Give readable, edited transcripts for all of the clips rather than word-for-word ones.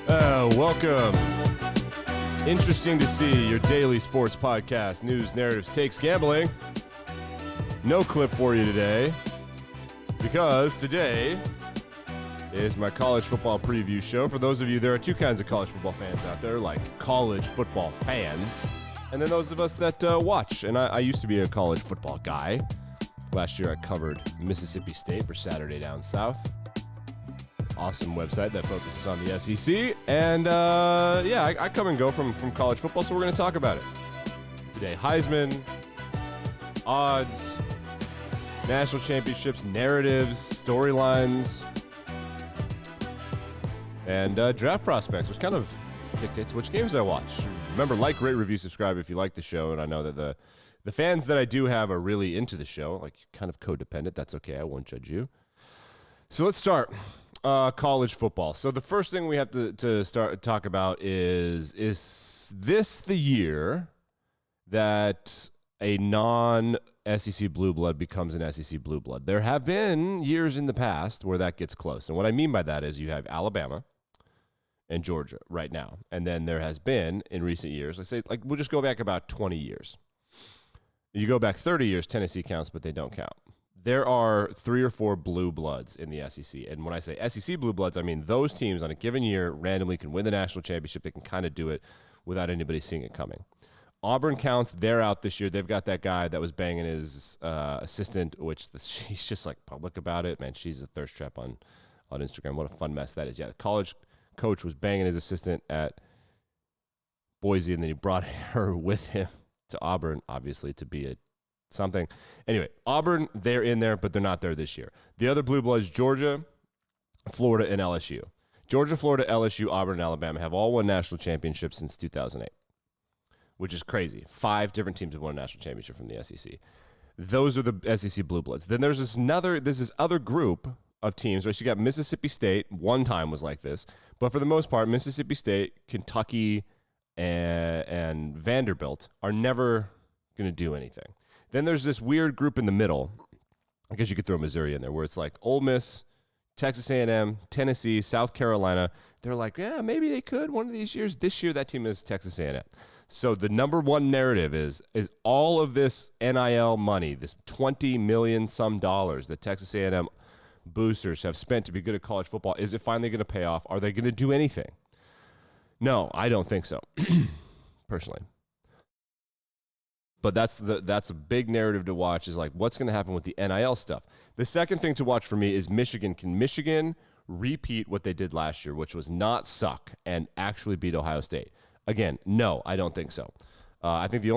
Welcome. Interesting to see your daily sports podcast, news, narratives, takes, gambling. No clip for you today because today is my college football preview show. For those of you, there are two kinds of college football fans out there, like college football fans, and then those of us that watch. And I used to be a college football guy. Last year I covered Mississippi State for Saturday Down South. Awesome website that focuses on the SEC. And, I come and go from college football, so we're going to talk about it today. Heisman, odds, national championships, narratives, storylines, and draft prospects, which kind of dictates which games I watch. Remember, like, rate, review, subscribe if you like the show. And I know that the fans that I do have are really into the show, like kind of codependent. That's okay. I won't judge you. So let's start. College football. So the first thing we have to start talk about is this the year that a non-SEC blue blood becomes an SEC blue blood? There have been years in the past where that gets close. And what I mean by that is you have Alabama and Georgia right now. And then there has been in recent years, we'll just go back about 20 years. You go back 30 years, Tennessee counts, but they don't count. There are 3 or 4 blue bloods in the SEC. And when I say SEC blue bloods, I mean those teams on a given year randomly can win the national championship. They can kind of do it without anybody seeing it coming. Auburn counts. They're out this year. They've got that guy that was banging his assistant, which she's just like public about it. Man, she's a thirst trap on Instagram. What a fun mess that is. Yeah, the college coach was banging his assistant at Boise, and then he brought her with him to Auburn, obviously, to be a something. Anyway, Auburn, they're in there, but they're not there this year. The other blue bloods, Georgia, Florida, and LSU. Georgia, Florida, LSU, Auburn, and Alabama have all won national championships since 2008, which is crazy. 5 different teams have won a national championship from the SEC. Those are the SEC blue bloods. Then there's this other group of teams, right? So you got Mississippi State, one time was like this, but for the most part, Mississippi State, Kentucky, and Vanderbilt are never going to do anything. Then there's this weird group in the middle. I guess you could throw Missouri in there, where it's like Ole Miss, Texas A&M, Tennessee, South Carolina. They're like, yeah, maybe they could one of these years. This year, that team is Texas A&M. So the number one narrative is all of this NIL money, this $20 million some dollars that Texas A&M boosters have spent to be good at college football, is it finally going to pay off? Are they going to do anything? No, I don't think so, personally. But that's a big narrative to watch, is like what's going to happen with the NIL stuff. The second thing to watch for me is Michigan. Can Michigan repeat what they did last year, which was not suck and actually beat Ohio State? Again, no, I don't think so. I think the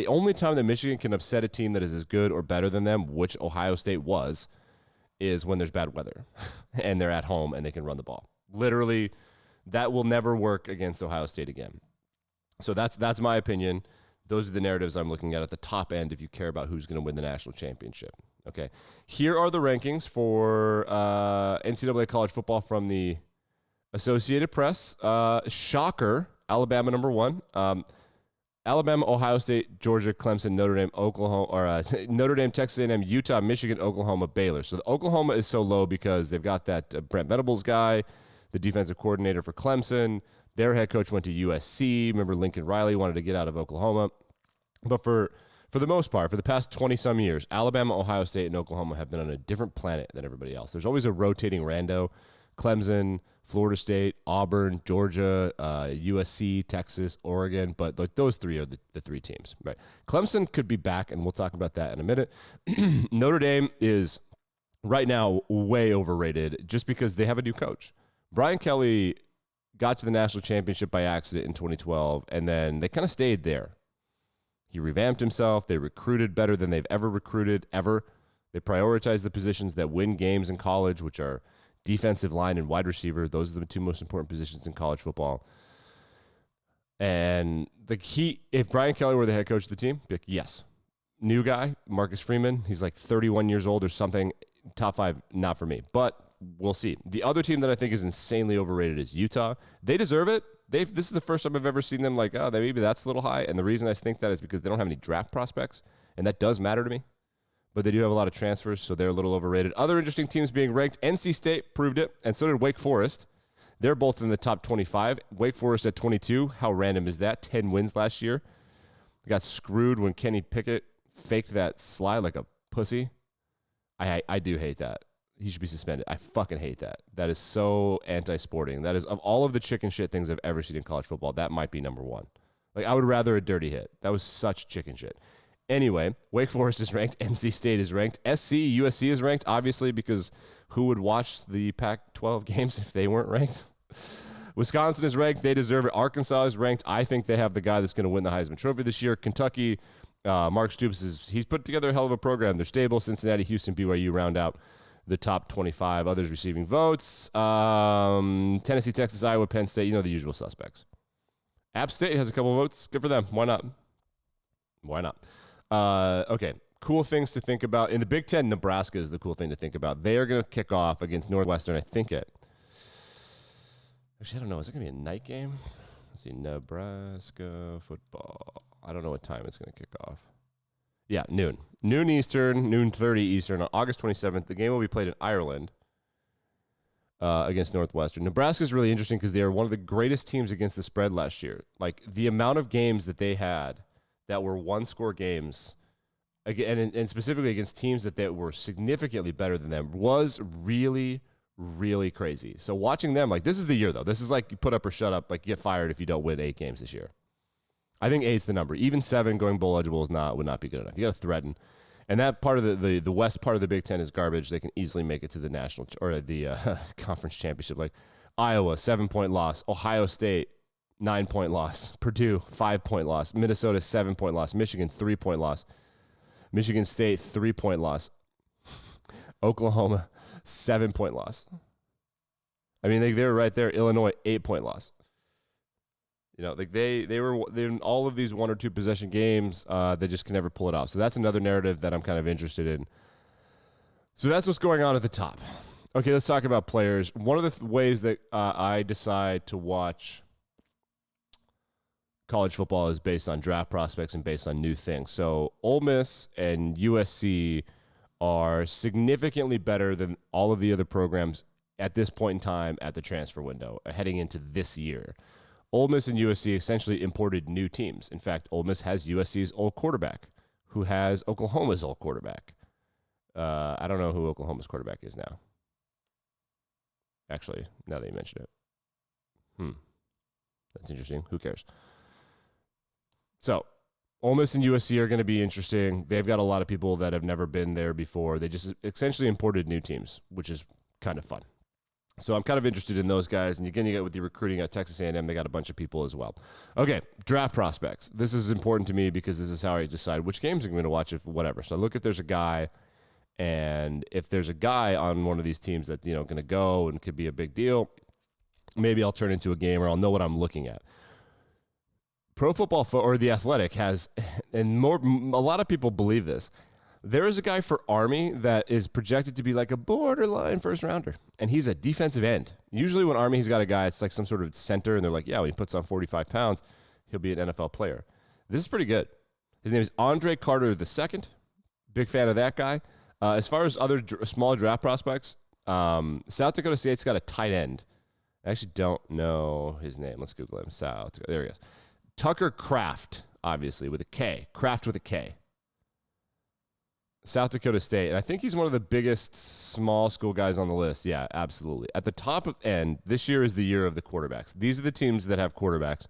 only time that Michigan can upset a team that is as good or better than them, which Ohio State was, is when there's bad weather and they're at home and they can run the ball. Literally, that will never work against Ohio State again. So that's my opinion. Those are the narratives I'm looking at the top end if you care about who's going to win the national championship. Okay, here are the rankings for NCAA college football from the Associated Press. Shocker, Alabama number 1. Alabama, Ohio State, Georgia, Clemson, Notre Dame, Oklahoma, Notre Dame, Texas A&M, Utah, Michigan, Oklahoma, Baylor. So Oklahoma is so low because they've got that Brent Venables guy, the defensive coordinator for Clemson. Their head coach went to USC. Remember, Lincoln Riley wanted to get out of Oklahoma. But for the most part, for the past 20-some years, Alabama, Ohio State, and Oklahoma have been on a different planet than everybody else. There's always a rotating rando. Clemson, Florida State, Auburn, Georgia, USC, Texas, Oregon. But like those 3 are the 3 teams. Right? Clemson could be back, and we'll talk about that in a minute. Notre Dame is right now way overrated just because they have a new coach. Brian Kelly got to the national championship by accident in 2012, and then they kind of stayed there. He revamped himself. They recruited better than they've ever recruited, ever. They prioritized the positions that win games in college, which are defensive line and wide receiver. Those are the 2 most important positions in college football. And if Brian Kelly were the head coach of the team, be like, yes. New guy, Marcus Freeman. He's like 31 years old or something. Top 5, not for me. But we'll see. The other team that I think is insanely overrated is Utah. They deserve it. This is the first time I've ever seen them like, maybe that's a little high. And the reason I think that is because they don't have any draft prospects, and that does matter to me. But they do have a lot of transfers, so they're a little overrated. Other interesting teams being ranked. NC State proved it, and so did Wake Forest. They're both in the top 25. Wake Forest at 22. How random is that? 10 wins last year. They got screwed when Kenny Pickett faked that slide like a pussy. I do hate that. He should be suspended. I fucking hate that. That is so anti-sporting. That is, of all of the chicken shit things I've ever seen in college football, that might be number one. Like, I would rather a dirty hit. That was such chicken shit. Anyway, Wake Forest is ranked. NC State is ranked. SC, USC is ranked, obviously, because who would watch the Pac-12 games if they weren't ranked? Wisconsin is ranked. They deserve it. Arkansas is ranked. I think they have the guy that's going to win the Heisman Trophy this year. Kentucky, Mark Stoops, he's put together a hell of a program. They're stable. Cincinnati, Houston, BYU round out the top 25. Others receiving votes. Tennessee, Texas, Iowa, Penn State, you know, the usual suspects. App State has a couple of votes. Good for them. Why not? Why not? Okay. Cool things to think about. In the Big Ten, Nebraska is the cool thing to think about. They are going to kick off against Northwestern, I think actually, I don't know. Is it going to be a night game? Let's see. Nebraska football. I don't know what time it's going to kick off. Yeah, noon. Noon Eastern, noon 30 Eastern on August 27th. The game will be played in Ireland against Northwestern. Nebraska is really interesting because they are one of the greatest teams against the spread last year. Like, the amount of games that they had that were one-score games, and specifically against teams that were significantly better than them, was really, really crazy. So watching them, like, this is the year, though. This is like you put up or shut up, like, get fired if you don't win 8 games this year. I think 8's the number. Even 7 going bowl eligible would not be good enough. You got to threaten. And that part of the west part of the Big Ten is garbage. They can easily make it to the national or the conference championship. Like Iowa, 7-point loss. Ohio State, 9-point loss. Purdue, 5-point loss. Minnesota, 7-point loss. Michigan, 3-point loss. Michigan State, 3-point loss. Oklahoma, 7-point loss. I mean, they were right there. Illinois, 8-point loss. You know, like they were in all of these 1 or 2 possession games. They just can never pull it off. So that's another narrative that I'm kind of interested in. So that's what's going on at the top. Okay, let's talk about players. One of the ways that I decide to watch college football is based on draft prospects and based on new things. So Ole Miss and USC are significantly better than all of the other programs at this point in time at the transfer window, heading into this year. Ole Miss and USC essentially imported new teams. In fact, Ole Miss has USC's old quarterback, who has Oklahoma's old quarterback. I don't know who Oklahoma's quarterback is now. Actually, now that you mention it. That's interesting. Who cares? So, Ole Miss and USC are going to be interesting. They've got a lot of people that have never been there before. They just essentially imported new teams, which is kind of fun. So I'm kind of interested in those guys. And again, you get with the recruiting at Texas A&M, they got a bunch of people as well. Okay, draft prospects. This is important to me because this is how I decide which games I'm going to watch, if whatever. So I look if there's a guy, and if there's a guy on one of these teams that's, you know, going to go and could be a big deal, maybe I'll turn into a game or I'll know what I'm looking at. Pro Football or The Athletic has, and a lot of people believe this, there is a guy for Army that is projected to be like a borderline first rounder, and he's a defensive end. Usually when Army's got a guy, it's like some sort of center, and they're like, yeah, when he puts on 45 pounds, he'll be an NFL player. This is pretty good. His name is Andre Carter II. Big fan of that guy. As far as other small draft prospects, South Dakota State's got a tight end. I actually don't know his name. Let's Google him. There he is. Tucker Kraft, obviously, with a K. Kraft with a K. South Dakota State. And I think he's one of the biggest small school guys on the list. Yeah, absolutely. At the top of end, this year is the year of the quarterbacks. These are the teams that have quarterbacks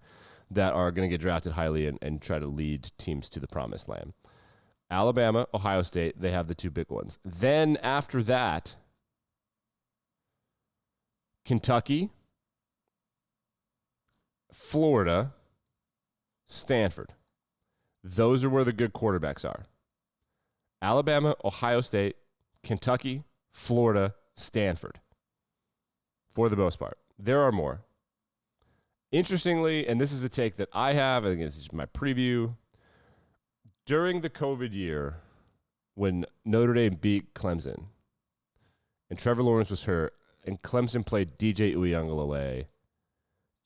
that are going to get drafted highly and try to lead teams to the promised land. Alabama, Ohio State, they have the 2 big ones. Then after that, Kentucky, Florida, Stanford. Those are where the good quarterbacks are. Alabama, Ohio State, Kentucky, Florida, Stanford. For the most part. There are more. Interestingly, and this is a take that I have, I think this is my preview, during the COVID year, when Notre Dame beat Clemson, and Trevor Lawrence was hurt, and Clemson played DJ Uiagalelei,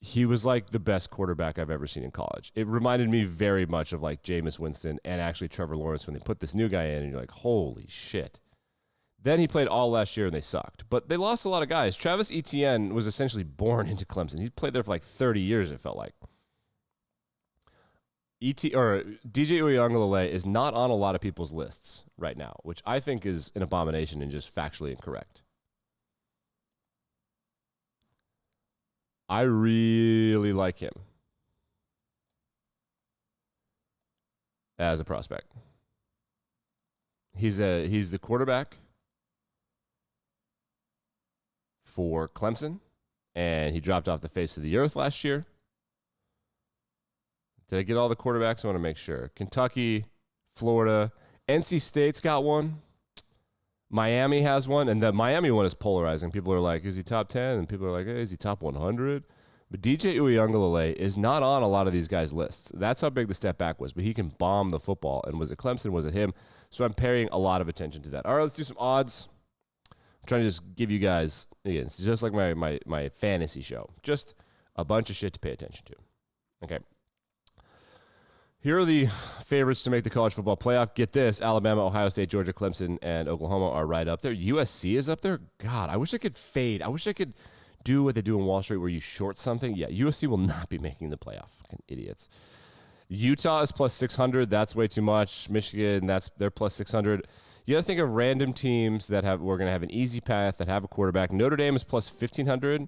he was like the best quarterback I've ever seen in college. It reminded me very much of like Jameis Winston and actually Trevor Lawrence when they put this new guy in, and you're like, holy shit. Then he played all last year and they sucked. But they lost a lot of guys. Travis Etienne was essentially born into Clemson. He played there for like 30 years, it felt like. DJ Uiagalelei is not on a lot of people's lists right now, which I think is an abomination and just factually incorrect. I really like him as a prospect. He's the quarterback for Clemson, and he dropped off the face of the earth last year. Did I get all the quarterbacks? I want to make sure. Kentucky, Florida, NC State's got one. Miami has one, and the Miami one is polarizing. People are like, is he top 10? And people are like, hey, is he top 100? But DJ Uiagalelei is not on a lot of these guys' lists. That's how big the step back was. But he can bomb the football. And was it Clemson? Was it him? So I'm paying a lot of attention to that. All right, let's do some odds. I'm trying to just give you guys, again, it's just like my fantasy show. Just a bunch of shit to pay attention to. Okay. Here are the favorites to make the college football playoff. Get this. Alabama, Ohio State, Georgia, Clemson, and Oklahoma are right up there. USC is up there. God, I wish I could fade. I wish I could do what they do in Wall Street where you short something. Yeah, USC will not be making the playoff. Fucking idiots. Utah is plus 600. That's way too much. Michigan, they're plus 600. You got to think of random teams that we're going to have an easy path, that have a quarterback. Notre Dame is plus 1,500.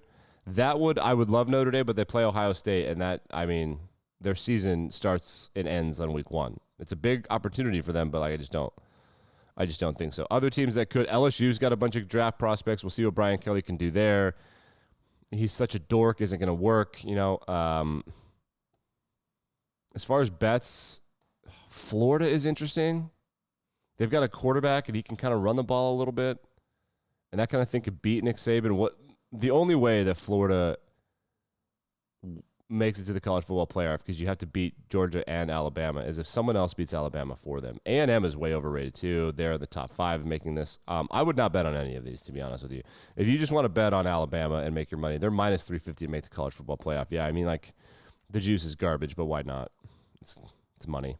I would love Notre Dame, but they play Ohio State, and their season starts and ends on week 1. It's a big opportunity for them, but I just don't think so. Other teams that could, LSU's got a bunch of draft prospects. We'll see what Brian Kelly can do there. He's such a dork, isn't going to work. As far as bets, Florida is interesting. They've got a quarterback, and he can kind of run the ball a little bit. And that kind of thing could beat Nick Saban. The only way that Florida makes it to the college football playoff, because you have to beat Georgia and Alabama, is if someone else beats Alabama for them. A&M is way overrated too. They're in the top 5 making this. I would not bet on any of these, to be honest with you. If you just want to bet on Alabama and make your money, they're minus 350 to make the college football playoff. Yeah, I mean, like, the juice is garbage, but why not? It's money.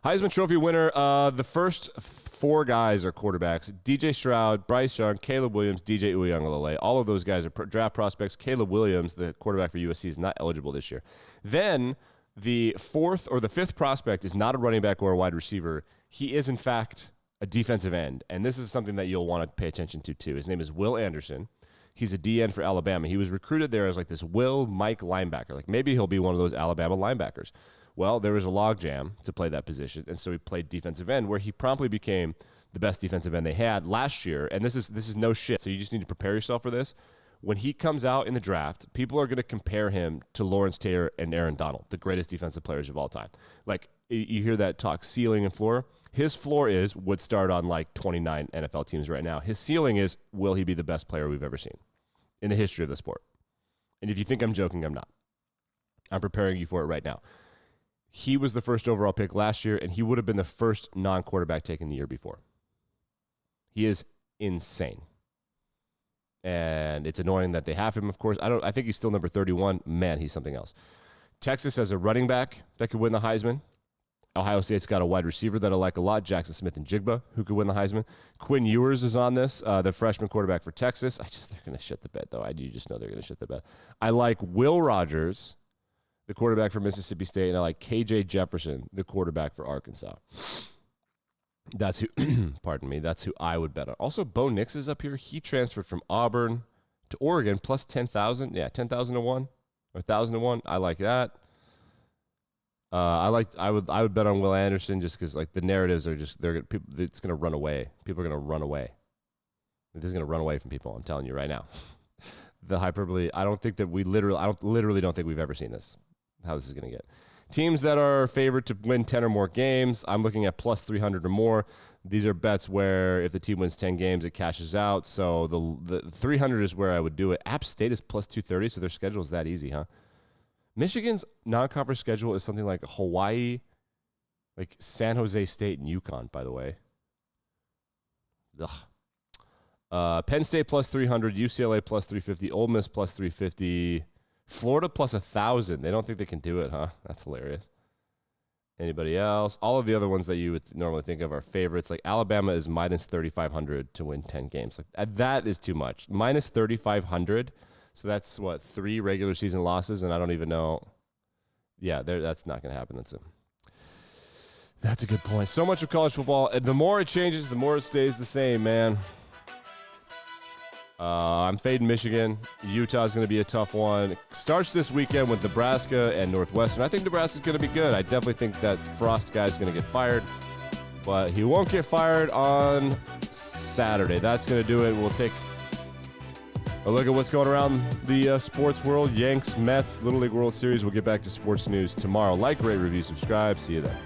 Heisman Trophy winner, the first 4 guys are quarterbacks. DJ Stroud, Bryce Young, Caleb Williams, DJ Uiagalelei. All of those guys are draft prospects. Caleb Williams, the quarterback for USC, is not eligible this year. Then the 4th or the 5th prospect is not a running back or a wide receiver. He is, in fact, a defensive end, and this is something that you'll want to pay attention to, too. His name is Will Anderson. He's a DN for Alabama. He was recruited there as like this Mike linebacker. Like maybe he'll be one of those Alabama linebackers. Well, there was a logjam to play that position, and so he played defensive end, where he promptly became the best defensive end they had last year. And this is no shit, so you just need to prepare yourself for this. When he comes out in the draft, people are going to compare him to Lawrence Taylor and Aaron Donald, the greatest defensive players of all time. Like, you hear that talk, ceiling and floor. His floor would start on like 29 NFL teams right now. His ceiling is, will he be the best player we've ever seen in the history of the sport? And if you think I'm joking, I'm not. I'm preparing you for it right now. He was the first overall pick last year, and he would have been the first non-quarterback taken the year before. He is insane. And it's annoying that they have him, of course. I think he's still number 31. Man, he's something else. Texas has a running back that could win the Heisman. Ohio State's got a wide receiver that I like a lot, Jackson Smith and Jigba, who could win the Heisman. Quinn Ewers is on this, the freshman quarterback for Texas. They're going to shit the bed, though. You just know they're going to shit the bed. I like Will Rogers, the quarterback for Mississippi State, and I like KJ Jefferson, the quarterback for Arkansas. That's who, pardon me, that's who I would bet on. Also, Bo Nix is up here. He transferred from Auburn to Oregon, plus 10,000. Yeah, 10,000 to 1 or 1,000 to 1. I like that. I would bet on Will Anderson just because like the narratives are just it's gonna run away. People are gonna run away. This is gonna run away from people. I'm telling you right now. The hyperbole. I literally don't think we've ever seen this. How this is gonna get. Teams that are favored to win 10 or more games. I'm looking at plus 300 or more. These are bets where if the team wins 10 games, it cashes out. So the 300 is where I would do it. App State is plus 230, so their schedule is that easy, huh? Michigan's non-conference schedule is something like Hawaii, like San Jose State and UConn, by the way. Ugh. Penn State plus 300, UCLA plus 350, Ole Miss plus 350, Florida plus 1,000. They don't think they can do it, huh? That's hilarious. Anybody else? All of the other ones that you would normally think of are favorites. Like Alabama is minus 3,500 to win 10 games. Like that is too much. Minus 3,500. So that's what, 3 regular season losses, and I don't even know. Yeah, that's not going to happen. That's a good point. So much of college football. And the more it changes, the more it stays the same, man. I'm fading Michigan. Utah's going to be a tough one. Starts this weekend with Nebraska and Northwestern. I think Nebraska's going to be good. I definitely think that Frost guy's going to get fired. But he won't get fired on Saturday. That's going to do it. We'll take a look at what's going around the sports world. Yanks, Mets, Little League World Series. We'll get back to sports news tomorrow. Like, rate, review, subscribe. See you then.